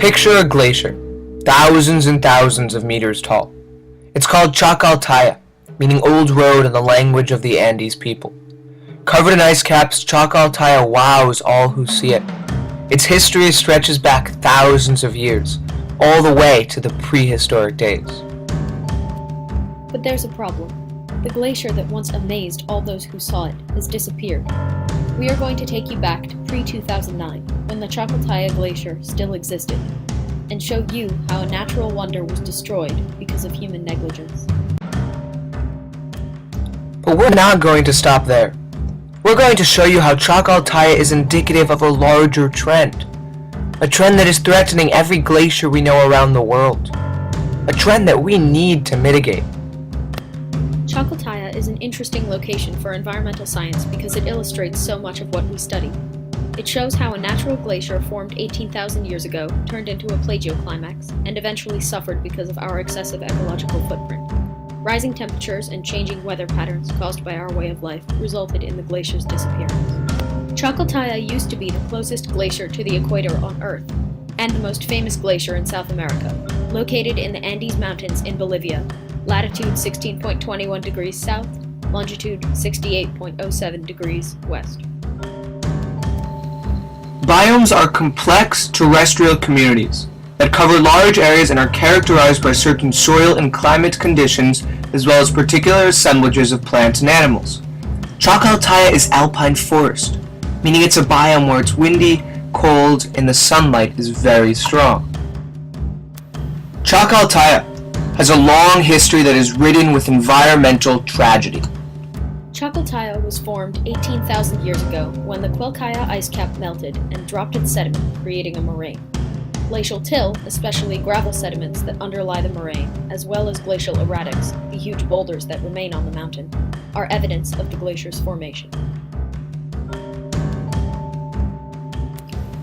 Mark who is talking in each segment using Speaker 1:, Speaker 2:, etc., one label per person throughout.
Speaker 1: Picture a glacier, thousands and thousands of meters tall. It's called Chacaltaya, meaning old road in the language of the Andes people. Covered in ice caps, Chacaltaya wows all who see it. Its history stretches back thousands of years, all the way to the prehistoric days.
Speaker 2: But there's a problem. The glacier that once amazed all those who saw it has disappeared. We are going to take you back to pre-2009, when the Chacaltaya Glacier still existed, and show you how a natural wonder was destroyed because of human negligence.
Speaker 1: But we're not going to stop there. We're going to show you how Chacaltaya is indicative of a larger trend. A trend that is threatening every glacier we know around the world. A trend that we need to mitigate.
Speaker 2: Chacaltaya is an interesting location for environmental science because it illustrates so much of what we study. It shows how a natural glacier formed 18,000 years ago turned into a plagioclimax and eventually suffered because of our excessive ecological footprint. Rising temperatures and changing weather patterns caused by our way of life resulted in the glacier's disappearance. Chacaltaya used to be the closest glacier to the equator on Earth, and the most famous glacier in South America, located in the Andes Mountains in Bolivia, latitude 16.21 degrees south, longitude 68.07 degrees west.
Speaker 1: Biomes are complex terrestrial communities that cover large areas and are characterized by certain soil and climate conditions as well as particular assemblages of plants and animals. Chacaltaya is alpine forest, meaning it's a biome where it's windy, cold, and the sunlight is very strong. Chacaltaya has a long history that is ridden with environmental tragedy.
Speaker 2: Chacaltaya was formed 18,000 years ago when the Quelccaya ice cap melted and dropped its sediment, creating a moraine. Glacial till, especially gravel sediments that underlie the moraine, as well as glacial erratics, the huge boulders that remain on the mountain, are evidence of the glacier's formation.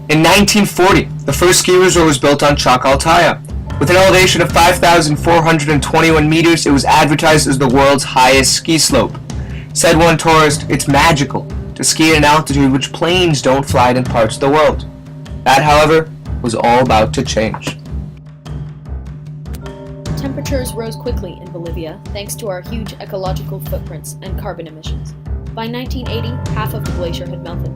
Speaker 1: In 1940, the first ski resort was built on Chacaltaya. With an elevation of 5,421 meters, it was advertised as the world's highest ski slope. Said one tourist, "It's magical to ski at an altitude which planes don't fly at in parts of the world." That, however, was all about to change.
Speaker 2: Temperatures rose quickly in Bolivia thanks to our huge ecological footprints and carbon emissions. By 1980, half of the glacier had melted.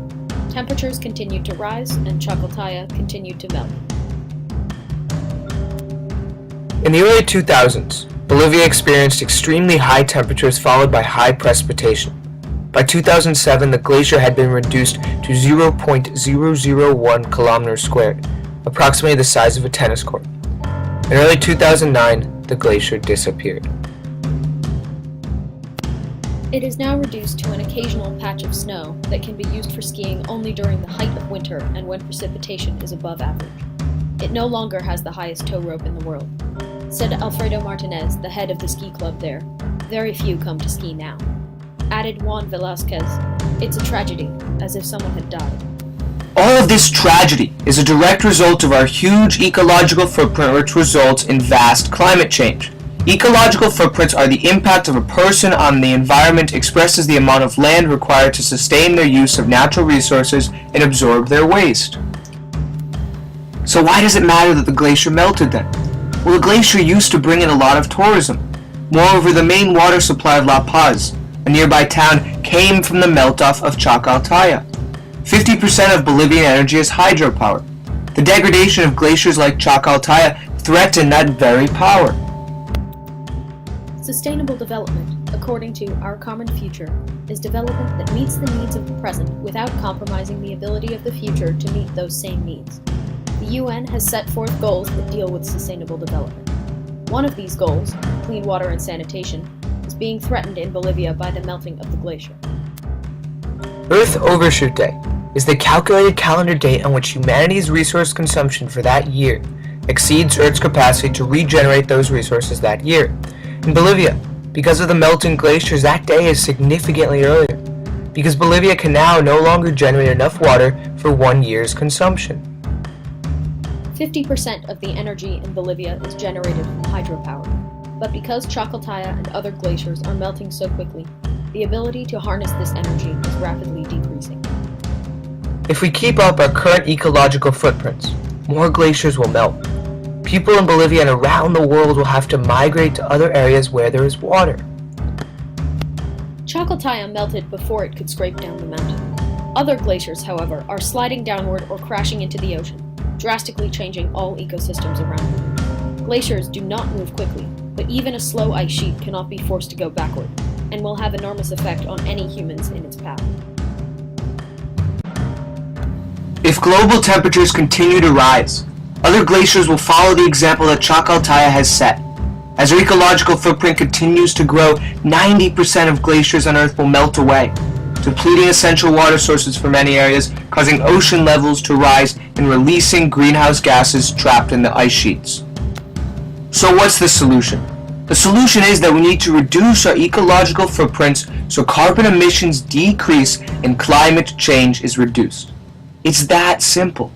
Speaker 2: Temperatures continued to rise and Chacaltaya continued to melt.
Speaker 1: In the early 2000s, Bolivia experienced extremely high temperatures followed by high precipitation. By 2007, the glacier had been reduced to 0.001 kilometers squared, approximately the size of a tennis court. In early 2009, the glacier disappeared.
Speaker 2: It is now reduced to an occasional patch of snow that can be used for skiing only during the height of winter and when precipitation is above average. It no longer has the highest tow rope in the world. Said Alfredo Martinez, the head of the ski club there, very few come to ski now. Added Juan Velasquez, "It's a tragedy, as if someone had died."
Speaker 1: All of this tragedy is a direct result of our huge ecological footprint, which results in vast climate change. Ecological footprints are the impact of a person on the environment expressed as the amount of land required to sustain their use of natural resources and absorb their waste. So why does it matter that the glacier melted then? Well, the glacier used to bring in a lot of tourism. Moreover, the main water supply of La Paz, a nearby town, came from the melt-off of Chacaltaya. 50% of Bolivian energy is hydropower. The degradation of glaciers like Chacaltaya threaten that very power.
Speaker 2: Sustainable development, according to Our Common Future, is development that meets the needs of the present without compromising the ability of the future to meet those same needs. The UN has set forth goals that deal with sustainable development. One of these goals, clean water and sanitation, is being threatened in Bolivia by the melting of the glacier.
Speaker 1: Earth Overshoot Day is the calculated calendar date on which humanity's resource consumption for that year exceeds Earth's capacity to regenerate those resources that year. In Bolivia, because of the melting glaciers, that day is significantly earlier, because Bolivia can now no longer generate enough water for 1 year's consumption.
Speaker 2: 50% of the energy in Bolivia is generated from hydropower, but because Chacaltaya and other glaciers are melting so quickly, the ability to harness this energy is rapidly decreasing.
Speaker 1: If we keep up our current ecological footprints, more glaciers will melt. People in Bolivia and around the world will have to migrate to other areas where there is water.
Speaker 2: Chacaltaya melted before it could scrape down the mountain. Other glaciers, however, are sliding downward or crashing into the ocean, drastically changing all ecosystems around them. Glaciers do not move quickly, but even a slow ice sheet cannot be forced to go backward, and will have enormous effect on any humans in its path.
Speaker 1: If global temperatures continue to rise, other glaciers will follow the example that Chacaltaya has set. As our ecological footprint continues to grow, 90% of glaciers on Earth will melt away, depleting essential water sources for many areas, causing ocean levels to rise and releasing greenhouse gases trapped in the ice sheets. So what's the solution? The solution is that we need to reduce our ecological footprints so carbon emissions decrease and climate change is reduced. It's that simple.